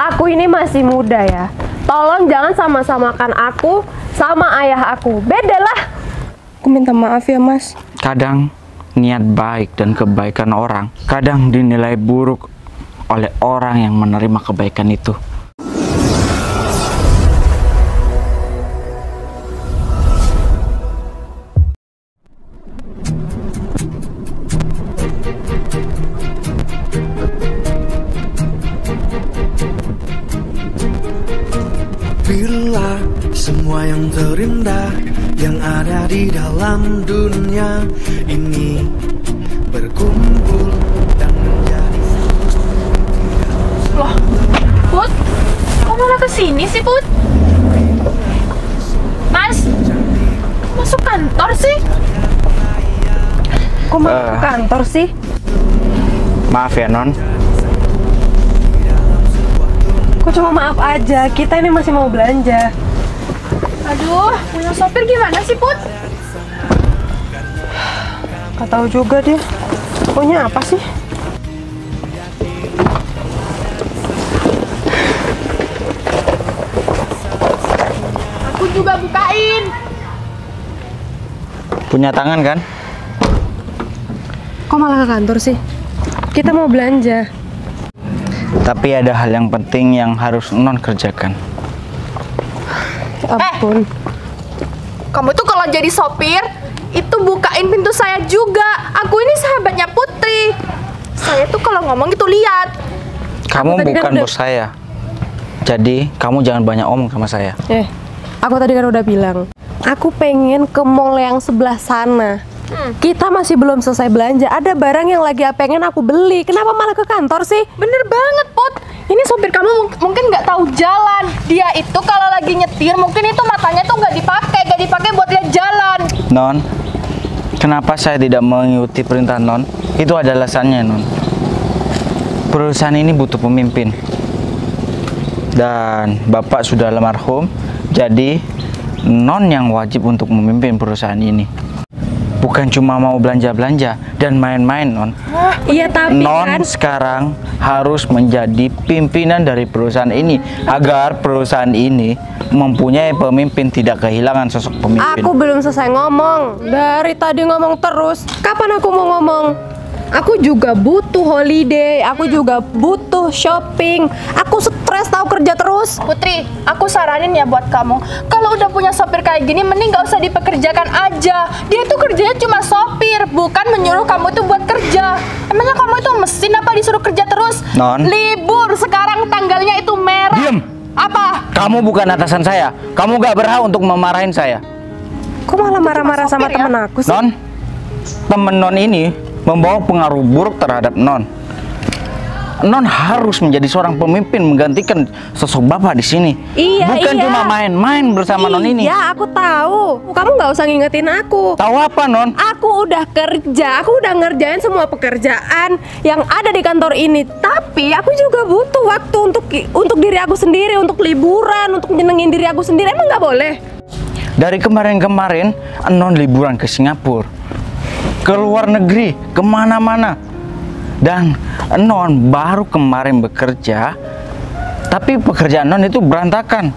Aku ini masih muda ya. Tolong jangan sama-samakan aku sama ayah aku. Beda lah. Aku minta maaf ya, Mas. Kadang niat baik dan kebaikan orang kadang dinilai buruk oleh orang yang menerima kebaikan itu. Bila semua yang terindah yang ada di dalam dunia ini berkumpul dan menjadi Loh, Put, kok malah kesini sih, Put? Mas, masuk kantor sih? Kok mau ke kantor sih? Maaf ya, Non. Kok cuma maaf aja, kita ini masih mau belanja. Aduh, punya sopir gimana sih, Put? Gak tahu juga deh. Pokoknya apa sih? Aku juga bukain. Punya tangan kan? Kok malah ke kantor sih? Kita mau belanja. Tapi ada hal yang penting yang harus Non kerjakan. Ampun. Kamu tuh kalau jadi sopir, itu bukain pintu saya juga. Aku ini sahabatnya Putri. Saya tuh kalau ngomong itu lihat. Kamu tadi kan bukan udah- bos saya. Jadi, kamu jangan banyak omong sama saya. Aku tadi kan udah bilang. Aku pengen ke mall yang sebelah sana. Kita masih belum selesai belanja. Ada barang yang lagi pengen aku beli. Kenapa malah ke kantor sih? Bener banget, Put. Ini sopir kamu mungkin nggak tahu jalan. Dia itu kalau lagi nyetir, mungkin itu matanya tuh nggak dipakai buat lihat jalan. Non, kenapa saya tidak mengikuti perintah Non? Itu ada alasannya, Non. Perusahaan ini butuh pemimpin. Dan Bapak sudah almarhum, jadi Non yang wajib untuk memimpin perusahaan ini. Bukan cuma mau belanja-belanja dan main-main, Non. Iya, tapi Non kan sekarang harus menjadi pimpinan dari perusahaan ini agar perusahaan ini mempunyai pemimpin, tidak kehilangan sosok pemimpin. aku belum selesai ngomong. Dari tadi ngomong terus. Kapan aku mau ngomong? Aku juga butuh holiday. Aku juga butuh shopping. Aku stres tahu kerja terus. Putri, aku saranin ya buat kamu. Kalau udah punya sopir kayak gini, mending gak usah dipekerjakan aja. Dia tuh kerjanya cuma sopir, bukan menyuruh kamu tuh buat kerja. Emangnya kamu itu mesin apa disuruh kerja terus? Non. Libur, sekarang tanggalnya itu merah. Diam! Apa? Kamu bukan atasan saya. Kamu gak berhak untuk memarahin saya. Kok malah marah-marah sama sopir ya? temen aku sih? Non, temen Non ini membawa pengaruh buruk terhadap Non. Non harus menjadi seorang pemimpin, menggantikan sosok Bapak di sini. Iya, Bukan iya. cuma main-main bersama Non ini. Iya, aku tahu. Kamu nggak usah ngingetin aku. Tahu apa, Non? Aku udah kerja, aku udah ngerjain semua pekerjaan yang ada di kantor ini. Tapi aku juga butuh waktu untuk diri aku sendiri, untuk liburan, untuk nyenengin diri aku sendiri. Emang nggak boleh? Dari kemarin-kemarin, Non liburan ke Singapura, ke luar negeri, kemana-mana. Dan Non baru kemarin bekerja, tapi pekerjaan Non itu berantakan.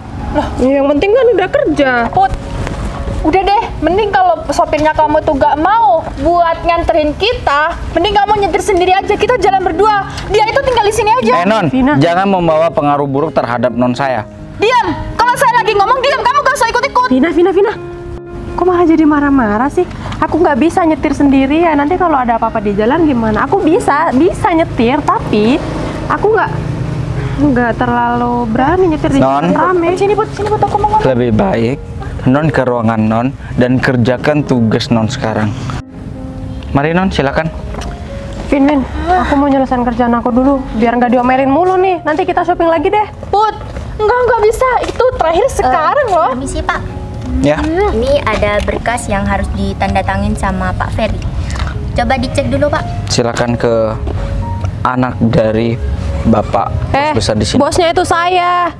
Yang penting kan udah kerja. Put, udah deh, mending kalau sopirnya kamu tuh gak mau buat nganterin kita, mending kamu nyetir sendiri aja, kita jalan berdua. Dia itu tinggal di sini aja. Non, Vina. jangan membawa pengaruh buruk terhadap Non saya. Diam, kalau saya lagi ngomong diam, kamu gak usah ikut-ikut. Vina. Kok malah jadi marah-marah sih? Aku nggak bisa nyetir sendiri ya. Nanti kalau ada apa-apa di jalan gimana? Aku bisa nyetir, tapi aku nggak terlalu berani nyetir di Non. jalan rame. Sini Put, aku mau ngomong. Lebih baik Non ke ruangan Non dan kerjakan tugas Non sekarang. Mari Non, silakan. Vin, aku mau nyelesain kerjaan aku dulu, biar nggak diomelin mulu nih. Nanti kita shopping lagi deh. Put, nggak bisa, itu terakhir sekarang loh. Permisi Pak, Ya. ini ada berkas yang harus ditandatangin sama Pak Ferry. Coba dicek dulu Pak. Silakan ke anak dari Bapak besar di sini. Bosnya itu saya.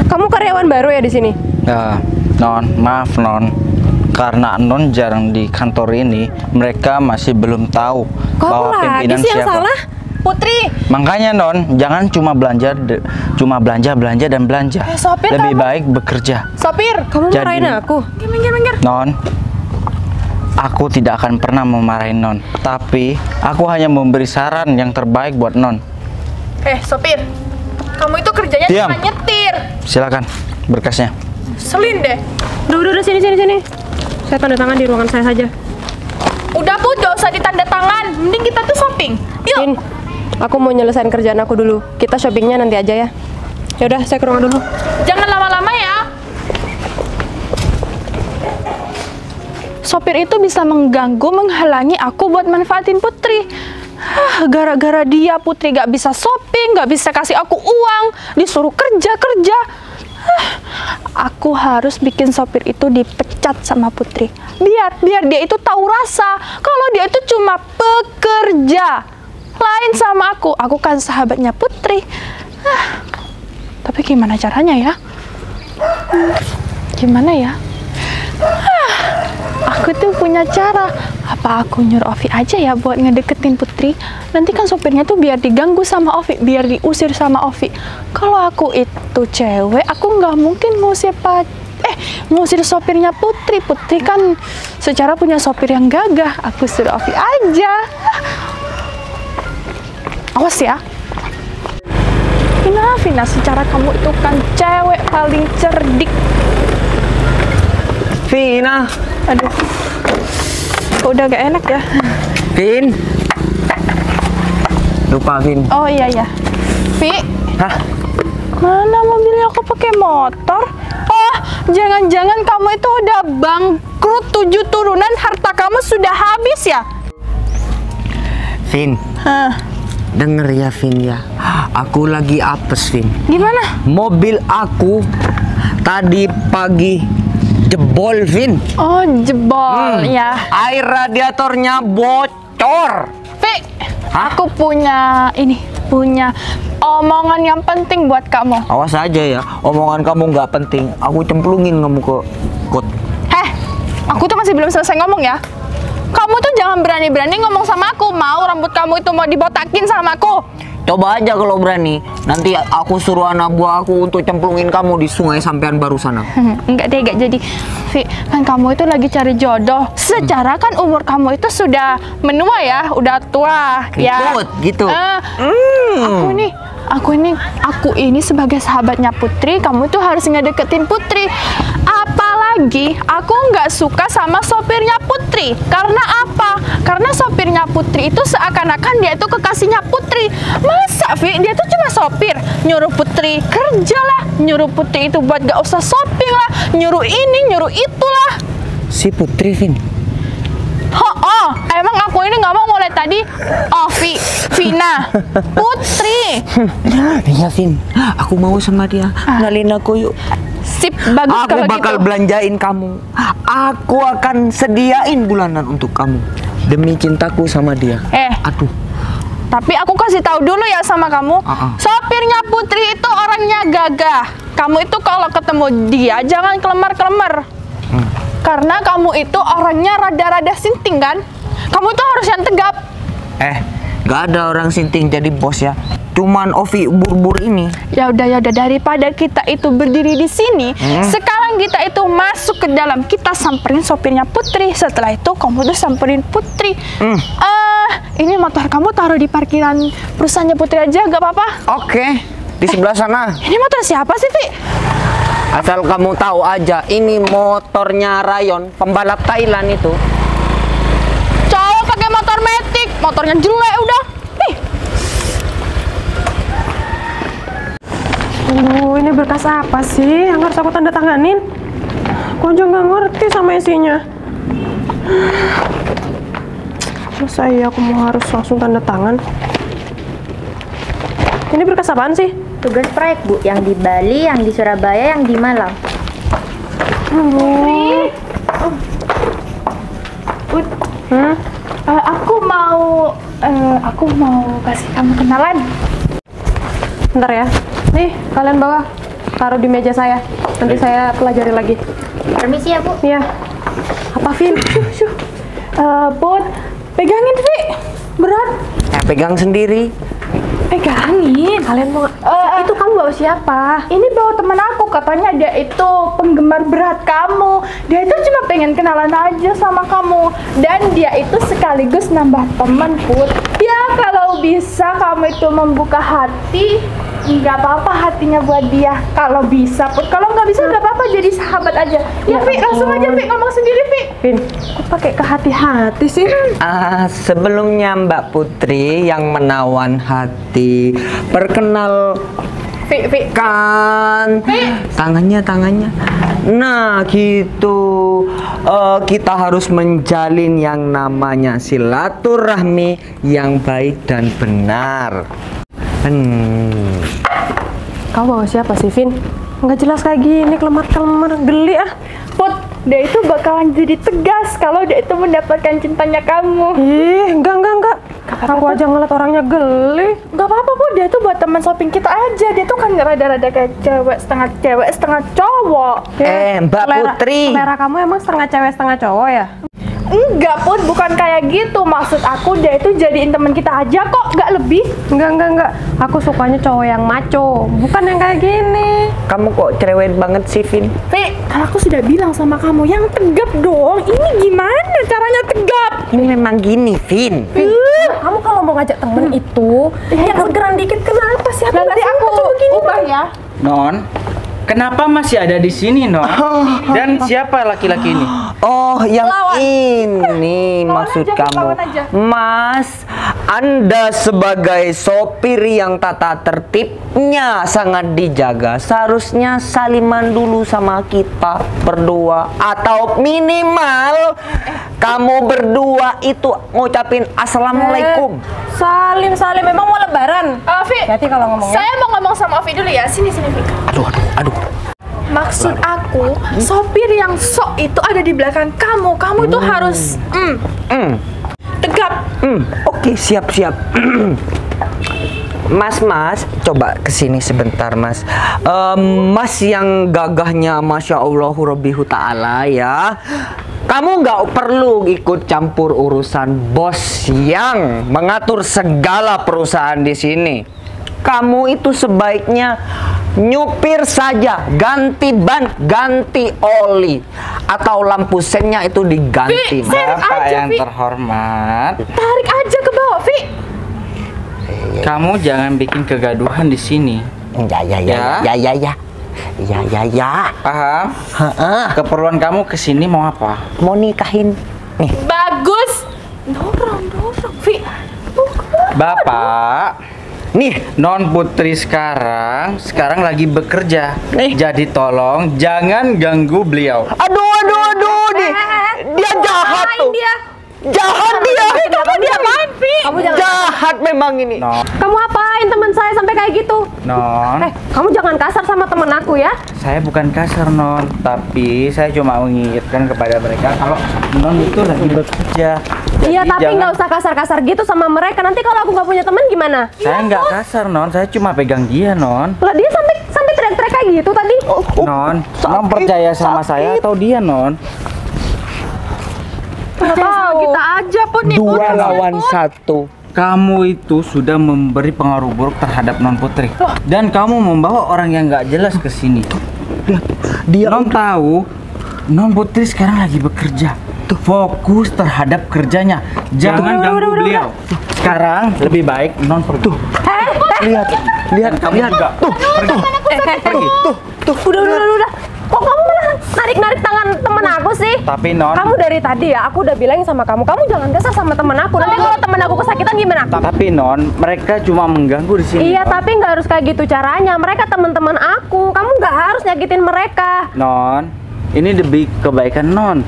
Kamu karyawan baru ya di sini? Nah, Non, maaf Non. Karena Non jarang di kantor ini, mereka masih belum tahu Kok aku bahwa lagi pimpinan sih yang siapa. salah? Putri. Makanya Non, jangan cuma belanja dan belanja. Sopir, Lebih kamu- baik bekerja. Sopir. Kamu Jadi- marahin aku? Minggir. Non, aku tidak akan pernah memarahi Non, tapi aku hanya memberi saran yang terbaik buat Non. Sopir. Kamu itu kerjanya Diam. cuma nyetir. Silakan berkasnya. Selin deh. Udah, sini. Saya tanda tangan di ruangan saya saja. Udah Put, gak usah ditanda tangan. Mending kita tuh shopping. Yuk. Vin, aku mau nyelesain kerjaan aku dulu. Kita shoppingnya nanti aja ya. Yaudah, saya ke ruangan dulu. Jangan lama-lama ya. Sopir itu bisa mengganggu, menghalangi aku buat manfaatin Putri. Gara-gara dia Putri gak bisa shopping, gak bisa kasih aku uang, disuruh kerja. Aku harus bikin sopir itu dipecat sama Putri. Biar dia itu tahu rasa kalau dia itu cuma pekerja. Lain sama aku kan sahabatnya Putri. Tapi gimana caranya ya? Gimana ya? Aku tuh punya cara. Apa aku nyuruh Ovi aja ya buat ngedeketin Putri? Nanti kan sopirnya tuh biar diganggu sama Ovi, biar diusir sama Ovi. Kalau aku itu cewek, aku nggak mungkin ngusir sopirnya Putri. Putri kan secara punya sopir yang gagah. Aku suruh Ovi aja. Awas ya. Vina, secara kamu itu kan cewek paling cerdik. Vina, Aduh, kok udah gak enak ya? Vin. Lupa Vin. Oh iya. Vi, Hah? mana mobilnya aku pakai motor? Oh, jangan-jangan kamu itu udah bangkrut 7 turunan, harta kamu sudah habis ya? Vin, denger ya Vin ya. Aku lagi apes Vin. Gimana? Mobil aku tadi pagi jebol Vin. Oh, jebol ya. Air radiatornya bocor. Vi, aku punya omongan yang penting buat kamu. Awas aja ya, omongan kamu nggak penting. Aku cemplungin kamu ke got. Aku tuh masih belum selesai ngomong ya. Kamu tuh jangan berani-berani ngomong sama aku. Mau rambut kamu itu mau dibotakin sama aku. Coba aja kalau berani. Nanti aku suruh anak buah aku untuk cemplungin kamu di sungai sampean baru sana. Enggak jadi. Vi, kan kamu itu lagi cari jodoh. Secara kan umur kamu itu sudah menua ya, udah tua ya. Ribut, gitu. Aku ini sebagai sahabatnya Putri, kamu tuh harus ngedeketin Putri. Apalagi aku nggak suka sama sopirnya Putri. Karena apa? Karena sopirnya Putri itu seakan-akan dia itu kekasihnya Putri. Masa, Vi? Dia tuh cuma sopir. Nyuruh Putri kerja lah, nyuruh Putri itu buat gak usah shopping lah, nyuruh ini, nyuruh itulah. Si Putri Vin. Emang aku ini nggak mau mulai tadi? Vina, Putri. Iya Vin, aku mau sama dia. Kenalin aku yuk. Sip, bagus Aku kalau bakal gitu. belanjain kamu. Aku akan sediain bulanan untuk kamu demi cintaku sama dia. Aduh. Tapi aku kasih tahu dulu ya sama kamu. Sopirnya Putri itu orangnya gagah. Kamu itu kalau ketemu dia jangan kelemar-kelemar. Karena kamu itu orangnya rada-rada sinting kan? Kamu tuh harus yang tegap. Gak ada orang sinting jadi bos ya. Cuman Ovi bur-bur ini. Ya udah daripada kita itu berdiri di sini, sekarang kita itu masuk ke dalam, kita samperin sopirnya Putri. Setelah itu kamu tuh samperin Putri. Ini motor kamu taruh di parkiran perusahaannya Putri aja, gak apa-apa? Oke, di sebelah sana. Ini motor siapa sih, Vi? Asal kamu tahu aja, ini motornya Rayon, pembalap Thailand itu. Cowok pakai motor metik, motornya jelek udah. Nih. Ini berkas apa sih yang harus aku tanda tanganin? Aku aja nggak ngerti sama isinya. Masa iya aku mau harus langsung tanda tangan? Ini berkas apaan sih? Tugas proyek, Bu, yang di Bali, yang di Surabaya, yang di Malang. Aku mau kasih kamu kenalan. Bentar ya. Nih, kalian bawa. Taruh di meja saya. Nanti saya pelajari lagi. Permisi ya, Bu. Iya. Apa, Vin? Put, pegangin, Vi. Berat. pegang sendiri. Pegangin. Kalian mau itu kamu bawa siapa? Ini bawa teman aku, katanya dia itu penggemar berat kamu. Dia itu cuma pengen kenalan aja sama kamu. Dan dia itu sekaligus nambah teman, Put. Ya kalau bisa kamu itu membuka hati, nggak apa-apa hatinya buat dia. Kalau bisa, Put. Kalau nggak bisa nggak apa-apa, jadi sahabat aja. Ya, Pi, langsung aja Pi, ngomong sendiri, Pi. Vin, kok pakai ke hati-hati sih? Sebelumnya Mbak Putri yang menawan hati, perkenal Pi. kan tangannya. Nah gitu, kita harus menjalin yang namanya silaturahmi yang baik dan benar. Kau bawa siapa sih, Vin? Nggak jelas kayak gini, kelemar-kelemar, geli ah. Put, dia itu bakalan jadi tegas kalau dia itu mendapatkan cintanya kamu. Ih, enggak. Aku aja ngeliat orangnya geli. Gak apa-apa, Put, dia tuh buat teman shopping kita aja. Dia tuh kan rada-rada kayak cewek, setengah cowok. Mbak Putri. Selera kamu emang setengah cewek, setengah cowok ya? Enggak, Put, bukan kayak gitu. Maksud aku dia itu jadiin teman kita aja kok, gak lebih. Enggak. Aku sukanya cowok yang maco, bukan yang kayak gini. Kamu kok cerewet banget sih, Vin? Pi, kan aku sudah bilang sama kamu, yang tegap dong. Ini gimana caranya tegap? Ini memang gini, Vin. Kamu kalau mau ngajak temen itu, yang segeran dikit kenapa sih? Nanti aku ubah ya. Non, kenapa masih ada di sini, Non? Dan siapa laki-laki ini? Oh, yang ini maksud aja, kamu. lawan aja. Mas, Anda sebagai sopir yang tata tertibnya sangat dijaga, seharusnya saliman dulu sama kita berdua, atau minimal kamu berdua itu ngucapin assalamualaikum. Salim, memang mau lebaran? Vi, Hati kalau ngomongnya. saya mau ngomong sama Ovi dulu ya. Sini, Vi. Aduh. Maksud aku, sopir yang sok itu ada di belakang kamu. Kamu itu harus tegap. Oke, siap. Mas, coba kesini sebentar, Mas. Mas yang gagahnya, masya Allah, Rabbihu Ta'ala ya. Kamu nggak perlu ikut campur urusan bos yang mengatur segala perusahaan di sini. Kamu itu sebaiknya nyupir saja, ganti ban, ganti oli, atau lampu sennya itu diganti. Vi, sen Bapak aja, yang Vi. terhormat, Tarik aja ke bawah, Vi. kamu jangan bikin kegaduhan di sini. Ya. Paham? Keperluan kamu kesini mau apa? Mau nikahin nih. Bagus. Dorong, Vi. Bapak, Nih, Non Putri sekarang lagi bekerja. Jadi tolong jangan ganggu beliau. aduh, dia jahat tuh. Jahat dia. Kamu diapain, Vi? Kamu jangan. Jahat memang ini. Non, Kamu apain teman saya sampai kayak gitu? Non, Kamu jangan kasar sama temen aku ya. saya bukan kasar Non, tapi saya cuma mengingatkan kepada mereka kalau Non itu lagi bekerja. Jadi Iya, tapi jangan- nggak usah kasar-kasar gitu sama mereka. Nanti kalau aku nggak punya teman gimana? Saya nggak kasar Non, saya cuma pegang dia Non. Lah dia sampai teriak-teriak kayak gitu tadi. Non percaya sama saya atau dia Non? Nggak tahu. Kita aja, Put. nih, Put. 2 lawan 1. Kamu itu sudah memberi pengaruh buruk terhadap Non Putri. Dan kamu membawa orang yang nggak jelas ke sini. Dia Non tahu, Non Putri sekarang lagi bekerja. Fokus terhadap kerjanya. Jangan ganggu beliau. Sekarang lebih baik Non pergi. lihat Kamu juga. Pergi. Udah. Kok kamu malah narik tangan temen aku sih? Tapi Non, Kamu dari tadi ya, aku udah bilangin sama kamu non kasar sama temen aku. Nanti kalau temen aku kesakitan gimana? tapi Non, mereka cuma mengganggu di sini. Iya, Non. tapi nggak harus kayak gitu caranya. Mereka teman-teman aku. Kamu nggak harus nyakitin mereka. Non, ini demi kebaikan Non.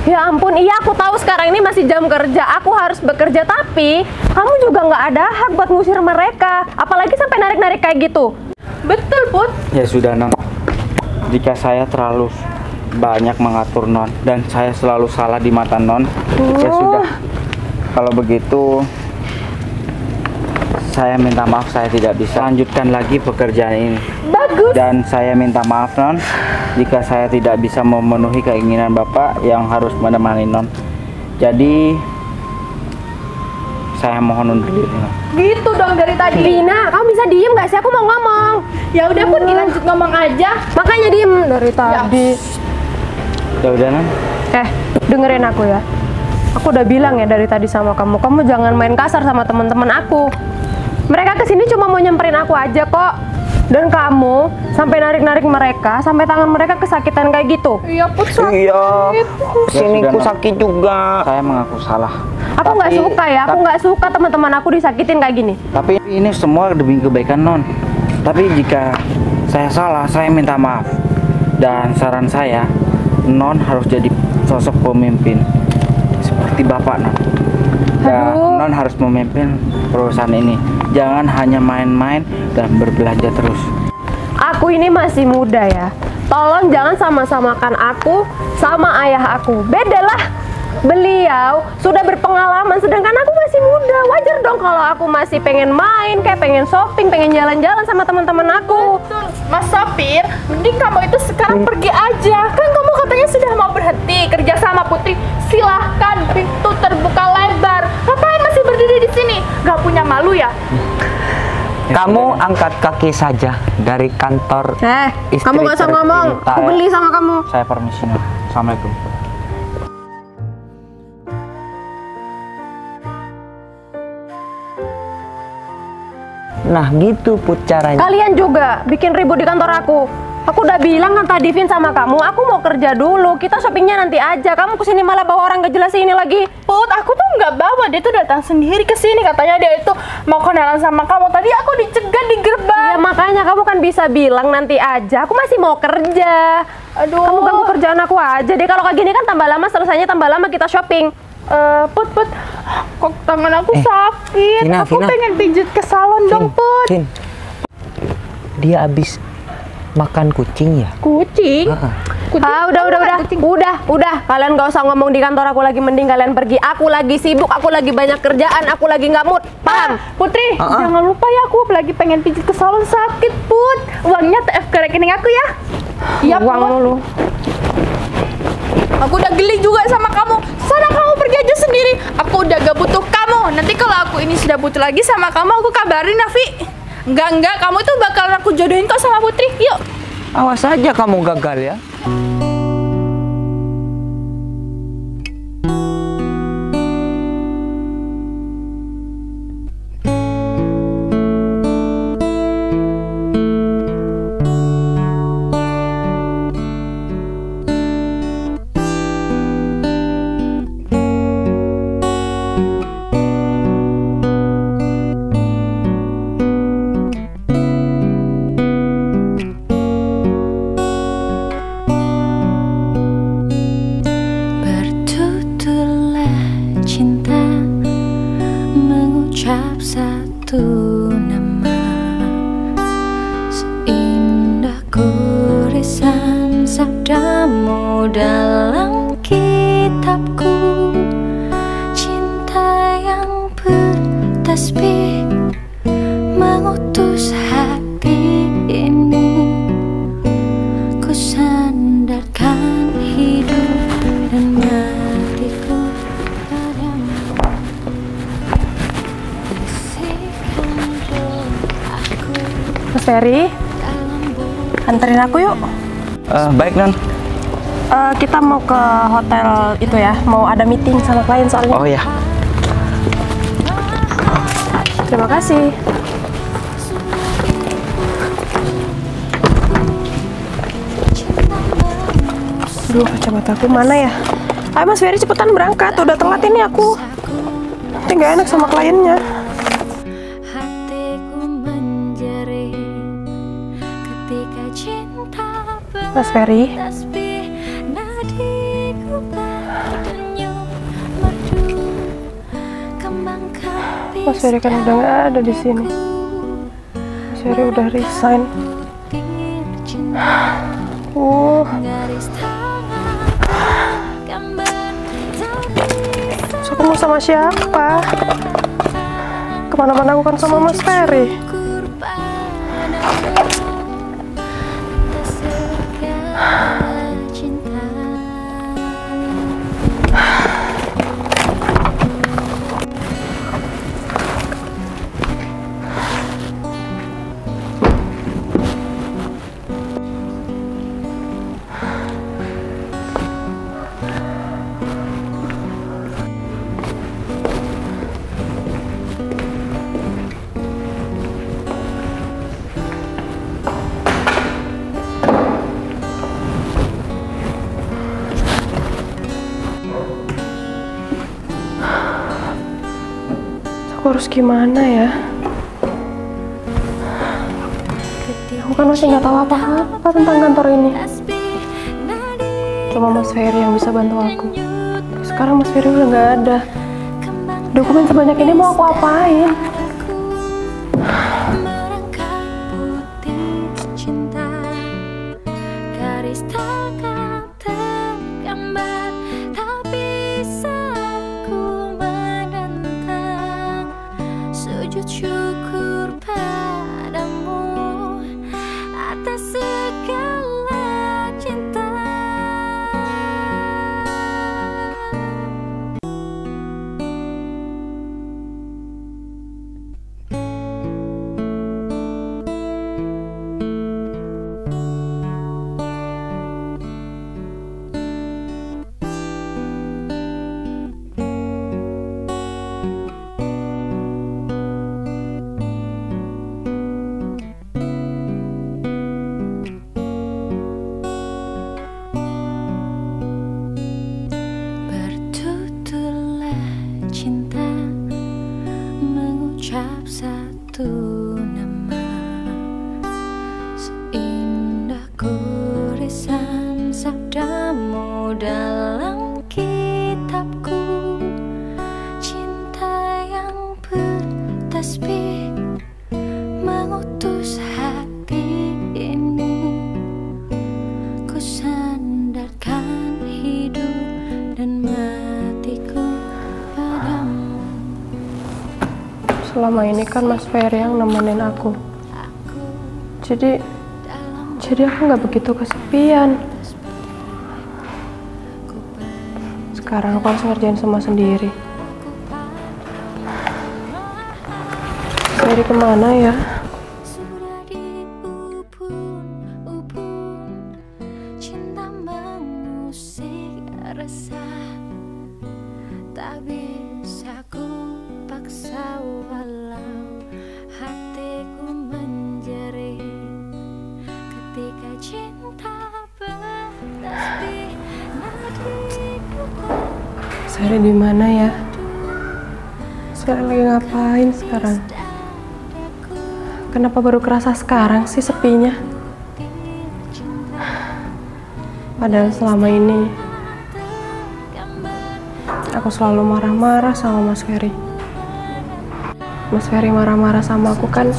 Ya ampun, iya aku tahu sekarang ini masih jam kerja. Aku harus bekerja, tapi kamu juga nggak ada hak buat ngusir mereka. Apalagi sampai narik-narik kayak gitu. Betul, Put. Ya sudah Non. Jika saya terlalu banyak mengatur Non dan saya selalu salah di mata Non, ya sudah. Kalau begitu saya minta maaf, saya tidak bisa lanjutkan lagi pekerjaan ini. Bagus. Dan saya minta maaf Non jika saya tidak bisa memenuhi keinginan Bapak yang harus menemani Non. Jadi saya mohon undur diri. Non. Gitu dong dari tadi. Vina, kamu bisa diem gak sih? Aku mau ngomong. Ya udah Put, dilanjut ngomong aja. Makanya diem dari tadi. Ya udah Non. Dengerin aku ya. Aku udah bilang ya dari tadi sama kamu jangan main kasar sama teman-teman aku. Mereka kesini cuma mau nyamperin aku aja kok. Dan kamu sampai narik-narik mereka, sampai tangan mereka kesakitan kayak gitu. Iya Put, Iya, sini sudah, ku Non. sakit juga. Saya mengaku salah. Aku nggak Tapi- suka ya, aku nggak suka teman-teman aku disakitin kayak gini. Tapi ini semua demi kebaikan Non. Tapi jika saya salah, saya minta maaf. Dan saran saya, Non harus jadi sosok pemimpin seperti Bapak Non. Dan Aduh. Non harus memimpin perusahaan ini. Jangan hanya main-main dan berbelanja terus. Aku ini masih muda ya. Tolong jangan sama-samakan aku sama ayah aku. Bedalah. Beliau sudah berpengalaman sedangkan aku masih muda. Wajar dong kalau aku masih pengen main, kayak pengen shopping, pengen jalan-jalan sama teman-teman aku. Betul, Mas Sopir, mending kamu itu sekarang pergi aja. Kan kamu katanya sudah mau berhenti kerja sama Putri. Silahkan, pintu terbuka lebar. Ngapain masih berdiri di sini? Gak punya malu ya? Kamu angkat kaki saja dari kantor. Istri Kamu gak usah ngomong. tercinta. Aku beli sama kamu. Saya permisi Non. Assalamualaikum. Nah gitu Put caranya. Kalian juga bikin ribut di kantor aku. Aku udah bilang kan tadi Vin sama kamu, aku mau kerja dulu. Kita shoppingnya nanti aja. Kamu kesini malah bawa orang gak jelas ini lagi. Put, aku tuh nggak bawa. Dia tuh datang sendiri ke sini. Katanya dia itu mau kenalan sama kamu. Tadi aku dicegat di gerbang. Ya makanya kamu kan bisa bilang nanti aja. Aku masih mau kerja. Aduh. Kamu ganggu kerjaan aku aja deh. Kalau kayak gini kan tambah lama selesainya, tambah lama kita shopping. Put, kok tangan aku sakit. Vina, Aku Vina. pengen pijit ke salon dong, Put. Vin, dia habis makan kucing ya? Kucing? Udah. Kalian gak usah ngomong di kantor aku lagi, mending kalian pergi. Aku lagi sibuk, aku lagi banyak kerjaan, aku lagi nggak mood. Paham? Putri, jangan lupa ya, aku lagi pengen pijit ke salon sakit, Put. Uangnya TF ke rekening aku ya. Iya, Uang Put. lu. Aku udah geli juga sama kamu. Sana kamu pergi aja sendiri. Aku udah gak butuh kamu. Nanti kalau aku ini sudah butuh lagi sama kamu, aku kabarin, Nafi. Enggak, kamu tuh bakalan aku jodohin kok sama Putri. Yuk. Awas saja kamu gagal ya. Bertuturlah cinta mengucap satu nama, seindah goresan sabdamu dalam kitabku. Cinta yang bertasbih mengutus hati ini. Ku sandarkan hidup dan matiku padamu. Bisikan doaku Mas Ferry, dalam anterin aku yuk. Baik Non. Kita mau ke hotel itu ya, mau ada meeting sama klien soalnya. Oh ya. Terima kasih. Duh, kacamataku mana ya? Ayo Mas Ferry cepetan berangkat, udah telat ini aku. Nanti nggak enak sama kliennya. hatiku menjerit ketika cinta Mas Ferry, bertasbih, nadiku berdenyut merdu kembang kapis. Mas Ferry kan udah nggak ada di sini. Mas Ferry udah resign. Butir cinta, garis tangan, gambar tak So, aku mau sama siapa? Kemana-mana aku kan sama Mas Ferry. syukur padamu atas segala cinta. Aku harus gimana ya? Aku kan masih nggak tahu apa-apa tentang kantor ini. Cuma Mas Ferry yang bisa bantu aku. Sekarang Mas Ferry udah nggak ada. Dokumen sebanyak ini mau aku apain? Garis takkan tergambar, tak bisa ku menentang. Sujud syukur padamu atas segala cinta. Satu nama seindah goresan sabdamu dalam kitabku, cinta yang bertasbih mengutus hati ini. Ku sandarkan hidup dan matiku padamu. Selama ini kan Mas Ferry yang nemenin aku. Jadi aku nggak begitu kesepian. Sekarang aku harus ngerjain semua sendiri. Ferry kemana ya? Sudah di ubun-ubun, cinta mengusik resah, tak bisa ku paksa walau hatiku menjerit ketika cinta bertasbih nadiku. Ferry di mana ya? Sekarang lagi ngapain sekarang? Kenapa baru kerasa sekarang sih sepinya? Padahal selama ini aku selalu marah-marah sama Mas Ferry. Mas Ferry marah-marah sama aku kan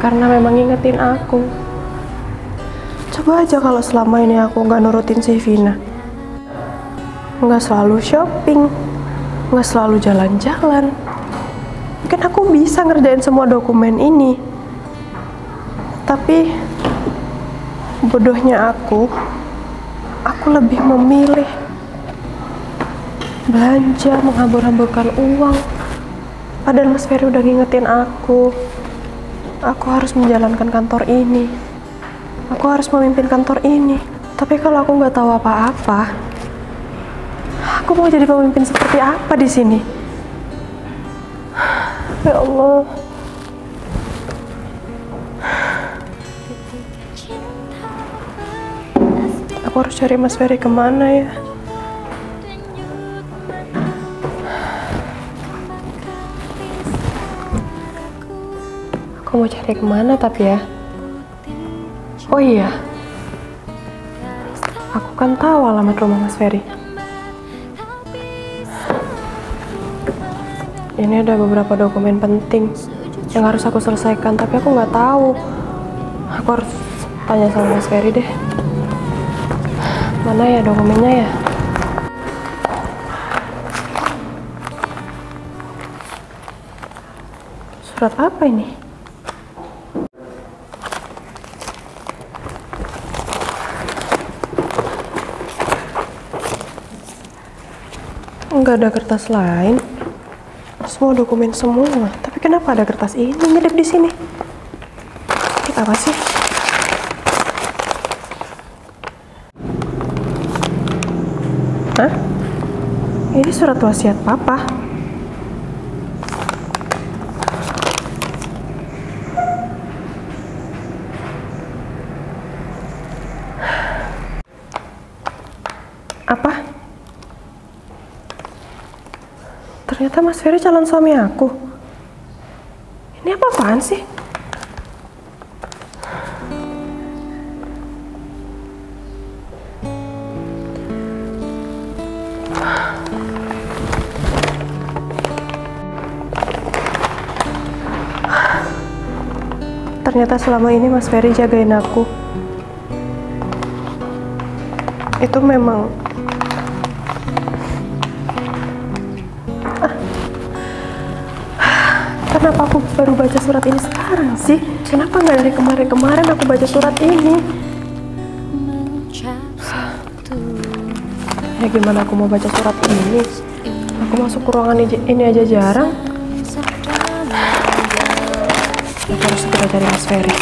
karena memang ngingetin aku. Coba aja kalau selama ini aku nggak nurutin si Vina, nggak selalu shopping, nggak selalu jalan-jalan, mungkin aku bisa ngerjain semua dokumen ini. Tapi bodohnya aku lebih memilih belanja, menghambur-hamburkan uang. Padahal Mas Ferry udah ngingetin aku harus menjalankan kantor ini, aku harus memimpin kantor ini. Tapi kalau aku nggak tahu apa-apa, aku mau jadi pemimpin seperti apa di sini? Ya Allah. Aku harus cari Mas Ferry kemana ya? Aku mau cari kemana tapi ya? Oh iya, aku kan tahu alamat rumah Mas Ferry. Ini ada beberapa dokumen penting yang harus aku selesaikan, tapi aku nggak tahu. Aku harus tanya sama Mas Ferry deh. Mana ya dokumennya ya? Surat apa ini? Nggak ada kertas lain. Semua dokumen semua. Tapi kenapa ada kertas ini nyelip di sini? Ini apa sih? Hah? Ini surat wasiat Papa. Apa? Ternyata Mas Ferry calon suami aku. Apaan sih? Ternyata selama ini Mas Ferry jagain aku. Itu memang Kenapa aku baru baca surat ini sekarang sih? Kenapa nggak dari kemarin-kemarin aku baca surat ini? Ya gimana aku mau baca surat ini? Aku masuk ke ruangan ini aja jarang. Aku harus segera cari Mas Ferry.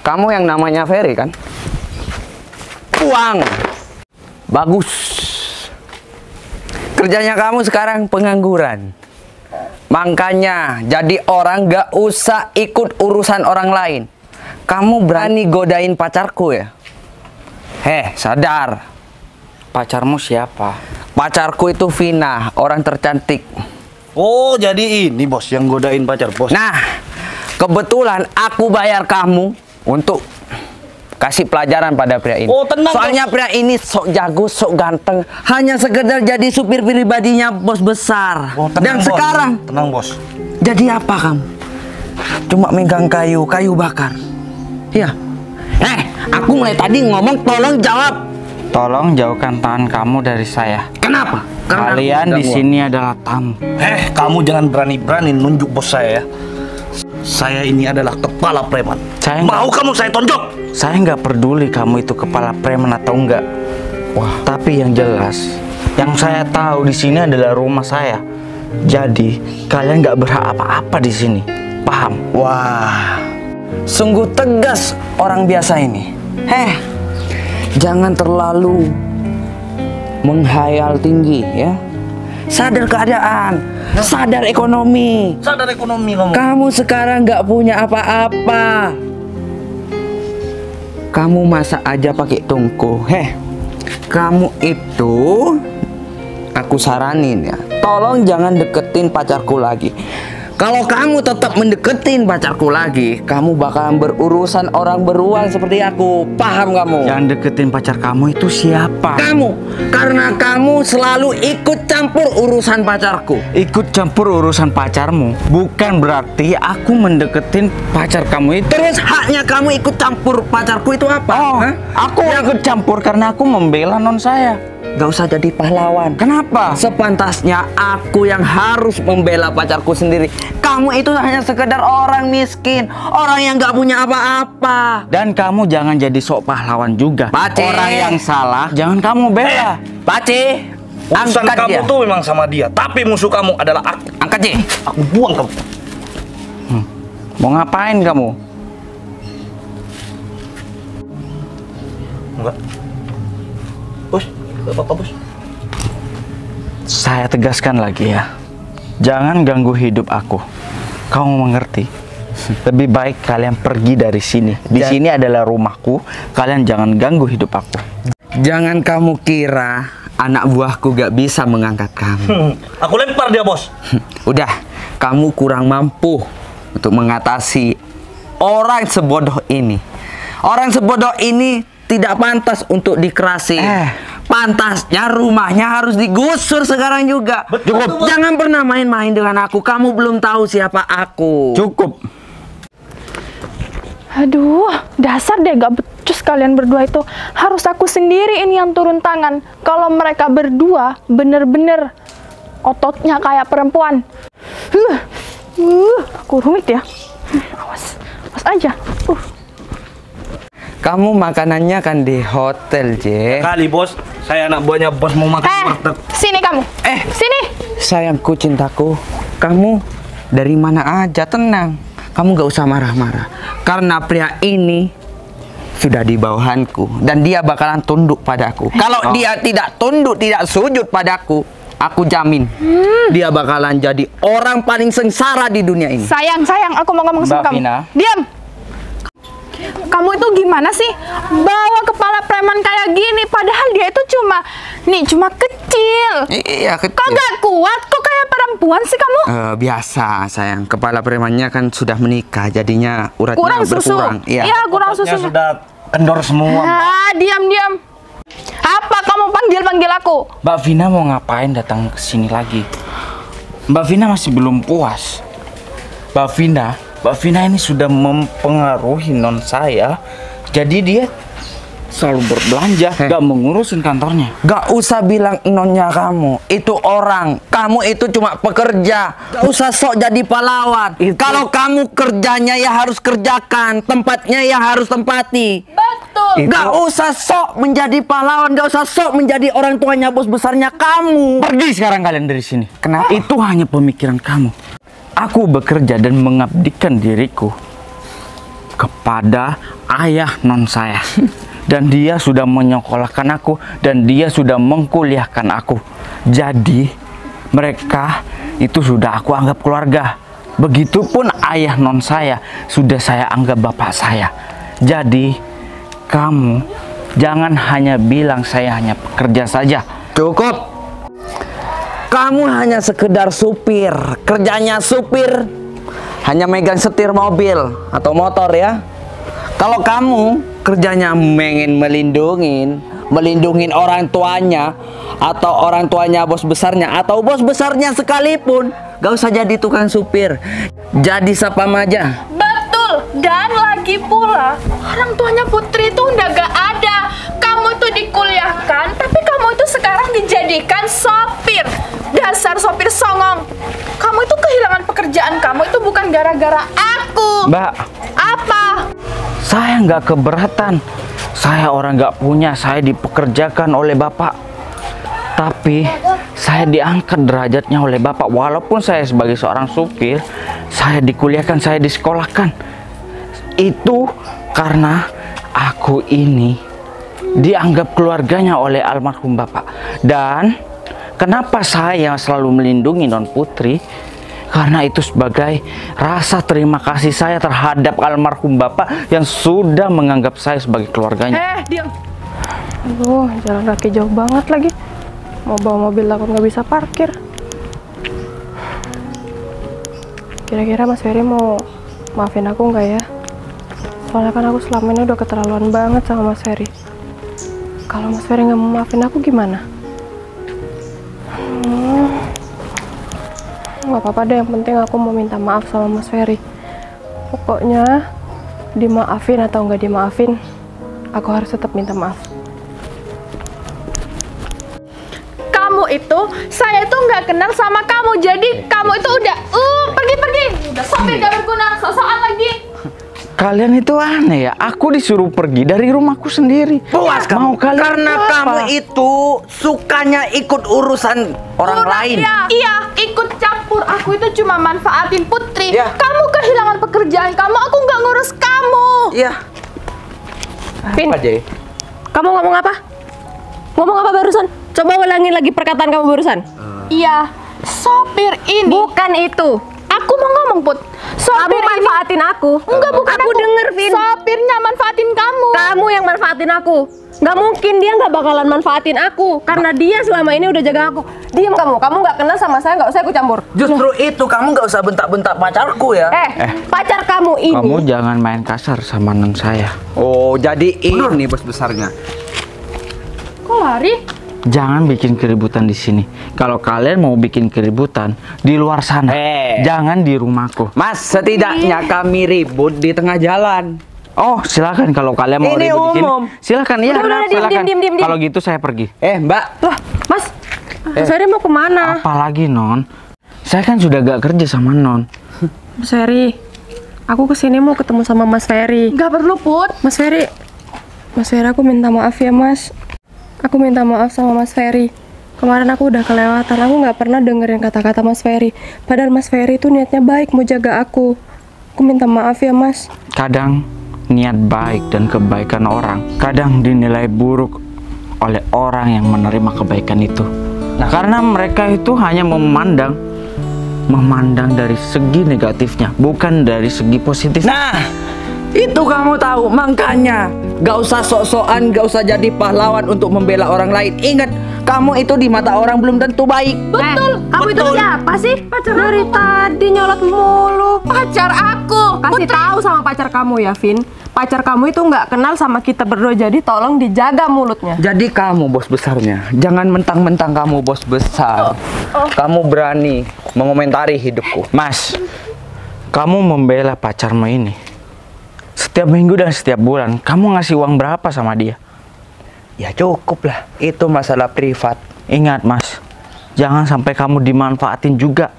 Kamu yang namanya Ferry kan? Uang. Bagus. Kerjanya kamu sekarang pengangguran. Makanya jadi orang gak usah ikut urusan orang lain. Kamu berani godain pacarku ya? Sadar. Pacarmu siapa? Pacarku itu Vina, orang tercantik. Oh, jadi ini bos yang godain pacar bos. Nah, kebetulan aku bayar kamu untuk kasih pelajaran pada pria ini. Oh, tenang, soalnya bos. Pria ini sok jago, sok ganteng, hanya sekedar jadi supir pribadinya bos besar. Oh, tenang, dan bos. sekarang tenang bos. jadi apa kamu? Cuma megang kayu bakar. Ya. Aku mulai tadi ngomong, tolong jawab. Tolong jauhkan tangan kamu dari saya. Kenapa? Karena Kalian di sini adalah tamu. Kamu jangan berani-berani nunjuk bos saya ya. Saya ini adalah kepala preman. Mau kamu saya tonjok? Saya nggak peduli kamu itu kepala preman atau enggak. Wah, tapi yang jelas, yang saya tahu di sini adalah rumah saya. Jadi kalian nggak berhak apa-apa di sini. Paham? Wah, sungguh tegas orang biasa ini. Jangan terlalu menghayal tinggi ya. Sadar keadaan, sadar ekonomi. Sadar ekonomi kamu. Kamu sekarang nggak punya apa-apa. Kamu masak aja pakai tungku. Kamu itu, aku saranin ya, tolong jangan deketin pacarku lagi. Kalau kamu tetap mendeketin pacarku lagi, kamu bakalan berurusan orang beruang seperti aku. Paham kamu? Yang deketin pacar kamu itu siapa? Kamu, karena kamu selalu ikut campur urusan pacarku. Ikut campur urusan pacarmu bukan berarti aku mendeketin pacar kamu itu. Terus haknya kamu ikut campur pacarku itu apa? Oh, aku ikut campur karena aku membela non saya. Gak usah jadi pahlawan. Kenapa? Sepantasnya aku yang harus membela pacarku sendiri. Kamu itu hanya sekedar orang miskin, orang yang gak punya apa-apa. Dan kamu jangan jadi sok pahlawan juga. Pace. Orang yang salah jangan kamu bela. Pace, Urusan angkat kamu dia. tuh memang sama dia, tapi musuh kamu adalah aku. Angkat dia. Aku buang kamu. Mau ngapain kamu? Enggak. Bos, enggak apa-apa bos. Saya tegaskan lagi ya. Jangan ganggu hidup aku. Kamu mengerti? Lebih baik kalian pergi dari sini. Di sini adalah rumahku. Kalian jangan ganggu hidup aku. Jangan kamu kira anak buahku gak bisa mengangkat kamu. Aku lempar dia bos. Udah, kamu kurang mampu untuk mengatasi orang sebodoh ini. Orang sebodoh ini tidak pantas untuk dikerasi. Pantasnya rumahnya harus digusur sekarang juga. Cukup. Jangan pernah main-main dengan aku. Kamu belum tahu siapa aku. Cukup. Aduh, dasar deh gak becus kalian berdua itu. Harus aku sendiri ini yang turun tangan. Kalau mereka berdua bener-bener ototnya kayak perempuan. Aku rumit ya. Awas aja. Kamu makanannya kan di hotel, J. Kali bos, saya anak buahnya bos mau makan di warteg. Sini kamu. Sini. Sayangku, cintaku, kamu dari mana aja, tenang. Kamu gak usah marah-marah. Karena pria ini, sudah di bawahanku dan dia bakalan tunduk padaku. Kalau dia tidak tunduk, tidak sujud padaku, aku jamin dia bakalan jadi orang paling sengsara di dunia ini. Sayang, aku mau ngomong sama Mbak kamu. Vina. Diam. Kamu itu gimana sih? Bawa kepala preman kayak gini, padahal dia itu cuma kecil. Iya, kecil. Kok gak kuat? Kok kayak perempuan sih kamu? Biasa sayang, kepala premannya kan sudah menikah, jadinya uratnya Kurang susu. berkurang. Iya. Iya, kurang Otaknya susu. sudah kendor semua. Diam. Apa kamu panggil aku? Mbak Vina mau ngapain datang ke sini lagi? Mbak Vina masih belum puas. Mbak Vina ini sudah mempengaruhi non saya. Jadi dia selalu berbelanja, gak mengurusin kantornya. Gak usah bilang nonnya kamu, itu orang. Kamu itu cuma pekerja. Gak usah sok jadi pahlawan. Kalau kamu kerjanya ya harus kerjakan, tempatnya ya harus tempati. Betul. Gak usah sok menjadi pahlawan, gak usah sok menjadi orang tuanya bos besarnya kamu. Pergi sekarang kalian dari sini. Kenapa? Itu hanya pemikiran kamu. Aku bekerja dan mengabdikan diriku kepada ayah non saya. Dan dia sudah menyekolahkan aku dan dia sudah mengkuliahkan aku. Jadi mereka itu sudah aku anggap keluarga. Begitupun ayah non saya sudah saya anggap bapak saya. Jadi kamu jangan hanya bilang saya hanya pekerja saja. Cukup. Kamu hanya sekedar supir. Kerjanya supir hanya megang setir mobil atau motor ya. Kalau kamu kerjanya ingin melindungin orang tuanya atau orang tuanya bos besarnya atau bos besarnya sekalipun, gak usah jadi tukang supir. Jadi sapam aja. Betul. Dan lagi pula, orang tuanya Putri itu udah gak ada. Kamu tuh dikuliahkan, tapi kamu itu sekarang dijadikan sopir. Dasar sopir songong. Kamu itu kehilangan pekerjaan kamu itu bukan gara-gara aku. Mbak, Apa? saya nggak keberatan. Saya orang nggak punya, saya dipekerjakan oleh bapak. Tapi saya diangkat derajatnya oleh bapak. Walaupun saya sebagai seorang supir, saya dikuliahkan, saya disekolahkan. Itu karena aku ini dianggap keluarganya oleh almarhum bapak. Dan kenapa saya selalu melindungi non Putri? Karena itu sebagai rasa terima kasih saya terhadap almarhum bapak yang sudah menganggap saya sebagai keluarganya. Diam. Aduh, jalan kaki jauh banget lagi. Mau bawa mobil aku nggak bisa parkir. Kira-kira Mas Ferry mau maafin aku nggak ya? Soalnya kan aku selama ini udah keterlaluan banget sama Mas Ferry. Kalau Mas Ferry nggak mau maafin aku gimana? Nggak apa-apa deh, yang penting aku mau minta maaf sama Mas Ferry. Pokoknya dimaafin atau nggak dimaafin, aku harus tetap minta maaf. Kamu itu, saya itu nggak kenal sama kamu. Jadi kamu itu udah pergi. Udah sopir gak berguna, sok-sokan lagi. Kalian itu aneh ya. Aku disuruh pergi dari rumahku sendiri. Puas kamu? Mau kalian Karena apa? kamu itu sukanya ikut urusan orang lain. Iya, ikut campur. Aku itu cuma manfaatin Putri. Iya. Kamu kehilangan pekerjaan kamu, aku nggak ngurus kamu. Iya. Vin, Apa, Jay? kamu ngomong apa? Ngomong apa barusan? Coba ulangin lagi perkataan kamu barusan. Iya, sopir ini. Bukan itu. Aku mau ngomong, Put. Sopir Kamu manfaatin aku. Enggak, bukan aku denger, Vin. Sopirnya manfaatin kamu. Kamu yang manfaatin aku. Nggak mungkin dia nggak bakalan manfaatin aku. Karena dia selama ini udah jaga aku. Diam kamu. Kamu nggak kenal sama saya, nggak usah ikut campur. Justru itu kamu nggak usah bentak-bentak pacarku ya. Pacar kamu ini. Kamu jangan main kasar sama non saya. Oh, jadi ini bos besarnya. Kok lari? Jangan bikin keributan di sini. Kalau kalian mau bikin keributan di luar sana, jangan di rumahku. Mas, setidaknya kami ribut di tengah jalan. Oh, silakan kalau kalian mau Ini ribut di umum. sini. Silakan ya, Udah, silakan. diam. Kalau gitu saya pergi. Mbak. Loh, Mas. Mas Ferry mau kemana? Apalagi non, saya kan sudah gak kerja sama non. Mas Ferry, aku kesini mau ketemu sama Mas Ferry. Nggak perlu, Put. Mas Ferry, aku minta maaf ya Mas. Aku minta maaf sama Mas Ferry. Kemarin aku udah kelewatan, aku nggak pernah dengerin kata-kata Mas Ferry. Padahal Mas Ferry itu niatnya baik mau jaga aku. Aku minta maaf ya Mas. Kadang niat baik dan kebaikan orang kadang dinilai buruk oleh orang yang menerima kebaikan itu. Nah, karena mereka itu hanya memandang dari segi negatifnya, bukan dari segi positif. Nah, itu kamu tahu, makanya gak usah sok-sokan, gak usah jadi pahlawan untuk membela orang lain. Ingat, kamu itu di mata orang belum tentu baik. Betul. Kamu itu siapa sih? Pacar dari tadi nyolot mulu. Pacar aku. Kasih tahu sama pacar kamu ya, Vin. Pacar kamu itu nggak kenal sama kita berdua, jadi tolong dijaga mulutnya. Jadi kamu bos besarnya, jangan mentang-mentang kamu bos besar. Kamu berani mengomentari hidupku. Mas, kamu membela pacarmu ini. Setiap minggu dan setiap bulan, kamu ngasih uang berapa sama dia? Ya cukup lah, itu masalah privat. Ingat mas, jangan sampai kamu dimanfaatin juga.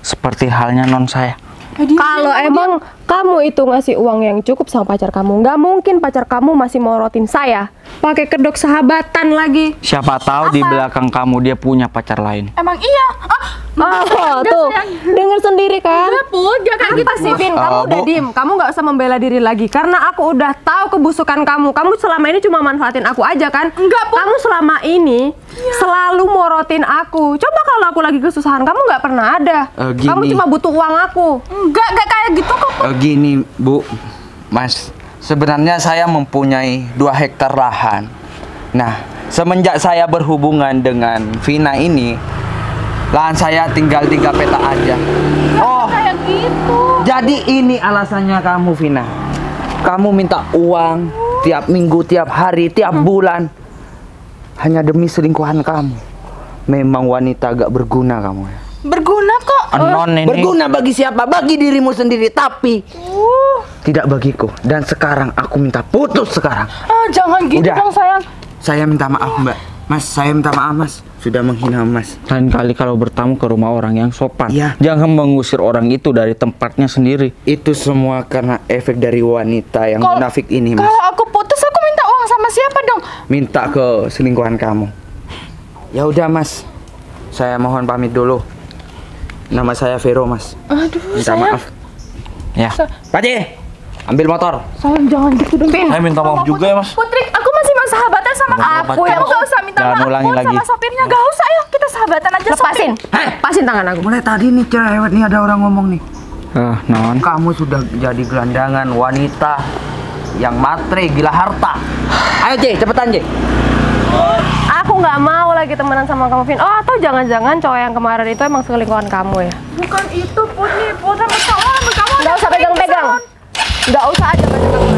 Seperti halnya non saya. Kalau emang kamu itu ngasih uang yang cukup sama pacar kamu, nggak mungkin pacar kamu masih morotin saya. Pakai kedok sahabatan lagi. Siapa tahu di belakang kamu dia punya pacar lain. Emang iya? Oh, tuh, dengar sendiri kan? Enggak, Put, jangan kayak gitu. Apa sih, Vin? Kamu udah diem. Kamu nggak usah membela diri lagi. Karena aku udah tahu kebusukan kamu. Kamu selama ini cuma manfaatin aku aja kan? Enggak, Put. Kamu selama ini selalu morotin aku. Coba kalau aku lagi kesusahan, kamu nggak pernah ada. Gini. Kamu cuma butuh uang aku. Enggak kayak gitu kok. Gini Bu, Mas, sebenarnya saya mempunyai 2 hektar lahan. Nah, semenjak saya berhubungan dengan Vina ini, lahan saya tinggal 3 peta aja. Oh, Kayak gitu. jadi ini alasannya kamu, Vina. Kamu minta uang tiap minggu, tiap hari, tiap bulan, hanya demi selingkuhan kamu. Memang wanita gak berguna kamu ya. Berguna kok. Non ini. Berguna bagi siapa? Bagi dirimu sendiri, tapi tidak bagiku. Dan sekarang aku minta putus sekarang. Jangan gitu Udah. dong sayang. Saya minta maaf Mbak. Mas, saya minta maaf Mas. Sudah menghina Mas. Lain kali kalau bertamu ke rumah orang yang sopan, Iya. jangan mengusir orang itu dari tempatnya sendiri. Itu semua karena efek dari wanita yang munafik ini Mas. Kalau aku putus, aku minta uang sama siapa dong? Minta ke selingkuhan kamu. Ya udah Mas. Saya mohon pamit dulu. Nama saya Vero Mas. Aduh, Minta sayang. maaf. Ya. Pakcik, ambil motor. Sayang, jangan gitu dong. Saya minta maaf juga ya mas. Putri, aku masih mau sahabatan sama aku. pacar. Kamu gak usah minta Jangan maaf ulangi Put, lagi. sama sopirnya. Gak usah, ayo kita sahabatan aja. Lepasin. Lepasin tangan aku. Mulai tadi nih cerewet nih ada orang ngomong nih. Non. Kamu sudah jadi gelandangan wanita yang matre gila harta. Ayo J, cepetan J. Aku nggak mau lagi temenan sama kamu, Vin. Oh, atau jangan-jangan cowok yang kemarin itu emang selingkuhan kamu ya? Bukan itu, Put nih. Put, sama kamu. Nggak usah pegang-pegang. Nggak usah aja pegang-pegang.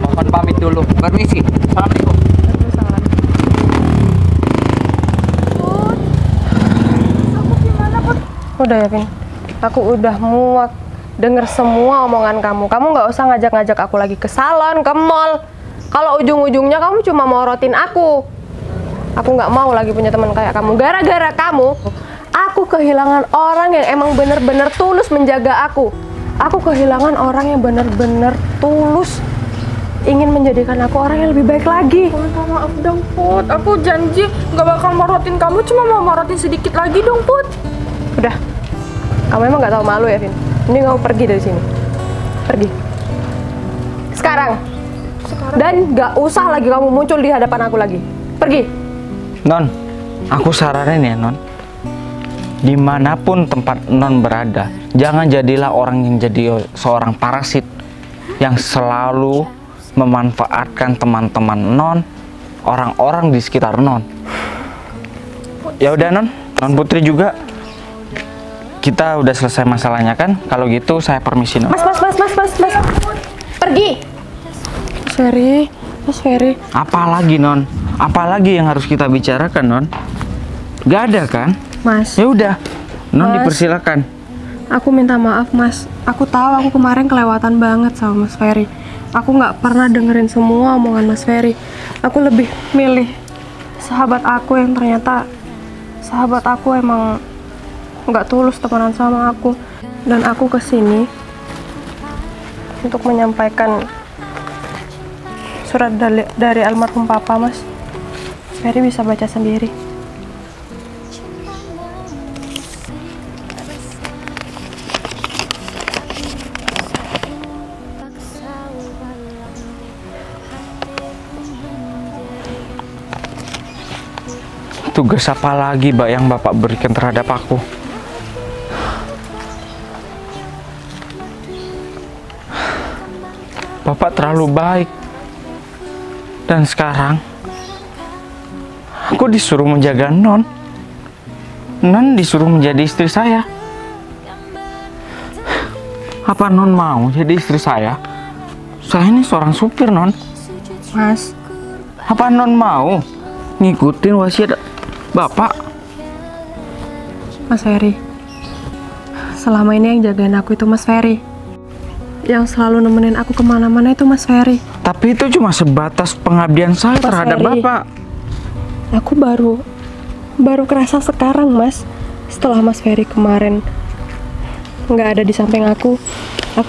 Mohon pamit dulu. Permisi. Assalamualaikum. Udah ya, Vin. Aku udah muak denger semua omongan kamu. Kamu nggak usah ngajak-ngajak aku lagi ke salon, ke mall. Kalau ujung-ujungnya kamu cuma morotin aku. Aku nggak mau lagi punya teman kayak kamu. Gara-gara kamu, aku kehilangan orang yang emang bener-bener tulus menjaga aku. Aku kehilangan orang yang bener-bener tulus ingin menjadikan aku orang yang lebih baik lagi. Minta maaf dong, Put. Aku janji gak bakal morotin kamu. Cuma mau morotin sedikit lagi dong, Put. Udah, kamu emang nggak tahu malu ya, Vin? Ini kamu pergi dari sini. Pergi. Sekarang. Dan nggak usah lagi kamu muncul di hadapan aku lagi. Pergi. Non, aku saranin ya non. Dimanapun tempat non berada, jangan jadilah orang yang jadi seorang parasit yang selalu memanfaatkan teman-teman non, orang-orang di sekitar non. Ya udah non Putri juga. Kita udah selesai masalahnya kan? Kalau gitu saya permisi non. Mas. Pergi. Mas Ferry. Apalagi non? Apalagi yang harus kita bicarakan non? Gak ada kan? Mas. Ya udah, non Mas. dipersilakan. Aku minta maaf, Mas. Aku tahu aku kemarin kelewatan banget sama Mas Ferry. Aku nggak pernah dengerin semua omongan Mas Ferry. Aku lebih milih sahabat aku yang ternyata sahabat aku emang nggak tulus temenan sama aku. Dan aku kesini untuk menyampaikan surat dari almarhum Papa, Mas. Ferry bisa baca sendiri. Tugas apa lagi Mbak yang Bapak berikan terhadap aku? Bapak terlalu baik. Dan sekarang aku disuruh menjaga Non. Non disuruh menjadi istri saya. Apa Non mau jadi istri saya? Saya ini seorang supir, Non. Mas, Apa Non mau ngikutin wasiat Bapak? Mas Ferry, selama ini yang jagain aku itu Mas Ferry. Yang selalu nemenin aku kemana-mana itu Mas Ferry. Tapi itu cuma sebatas pengabdian saya Mas terhadap Ferry. Bapak. Aku baru kerasa sekarang, Mas. Setelah Mas Ferry kemarin nggak ada di samping aku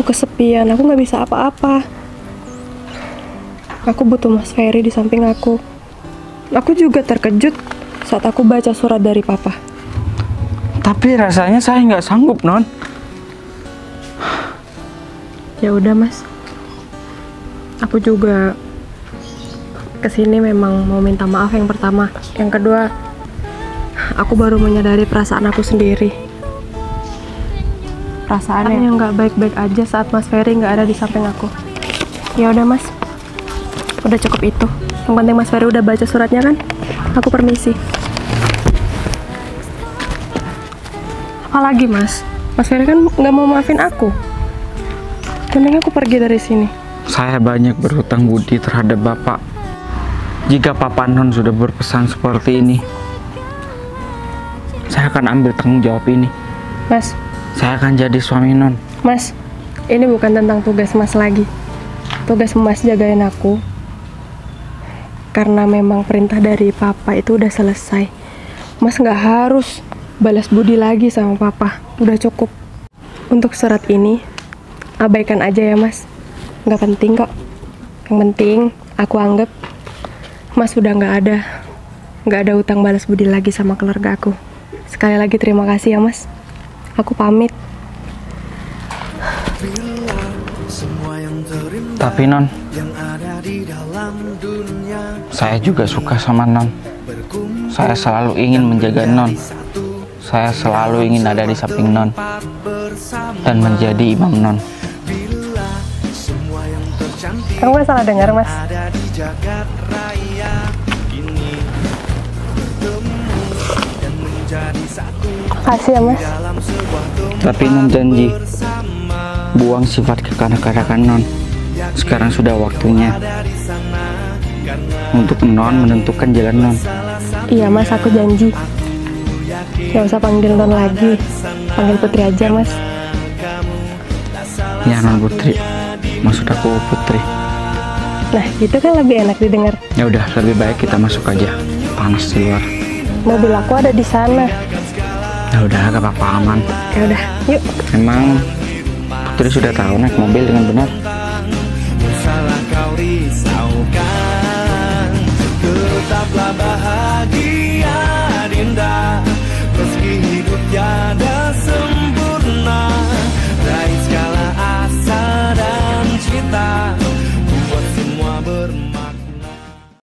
kesepian, aku nggak bisa apa-apa. Aku butuh Mas Ferry di samping aku. Aku juga terkejut saat aku baca surat dari Papa. Tapi rasanya saya nggak sanggup, Non. Ya udah, Mas. Aku juga kesini memang mau minta maaf yang pertama. Yang kedua, aku baru menyadari perasaan aku sendiri. Perasaan yang nggak baik-baik aja saat Mas Ferry nggak ada di samping aku. Ya udah, Mas. Udah cukup itu. Yang penting Mas Ferry udah baca suratnya kan? Aku permisi. Apalagi, Mas? Mas Ferry kan nggak mau maafin aku. Mending aku pergi dari sini. Saya banyak berhutang budi terhadap Bapak. Jika Papa Non sudah berpesan seperti ini, saya akan ambil tanggung jawab ini. Mas, Saya akan jadi suami Non. Mas, ini bukan tentang tugas Mas lagi. Tugas Mas jagain aku. Karena memang perintah dari Papa itu udah selesai. Mas nggak harus balas budi lagi sama Papa. Udah cukup. Untuk surat ini, abaikan aja ya, Mas. Nggak penting kok. Yang penting, aku anggap Mas udah nggak ada utang balas budi lagi sama keluarga aku. Sekali lagi terima kasih ya, Mas. Aku pamit. Tapi Non, saya juga suka sama Non. Saya selalu ingin menjaga Non. Saya selalu ingin ada di samping Non dan menjadi imam Non. Kamu nggak salah dengar, Mas. Makasih ya, Mas. Tapi Non janji, buang sifat kekanak-kanakan Non. Sekarang sudah waktunya untuk Non menentukan jalan Non. Iya, Mas, aku janji. Gak usah panggil Non lagi. Panggil Putri aja, Mas. Ya Non Putri, maksud aku Putri. Nah, gitu kan lebih enak didengar. Ya udah, lebih baik kita masuk aja. Panas di luar. Mobil aku ada di sana. Ya udah, gak apa-apa, aman. Ya udah, yuk. Emang Putri sudah tahu naik mobil dengan benar? Salah kau risaukan, tetaplah bahagia.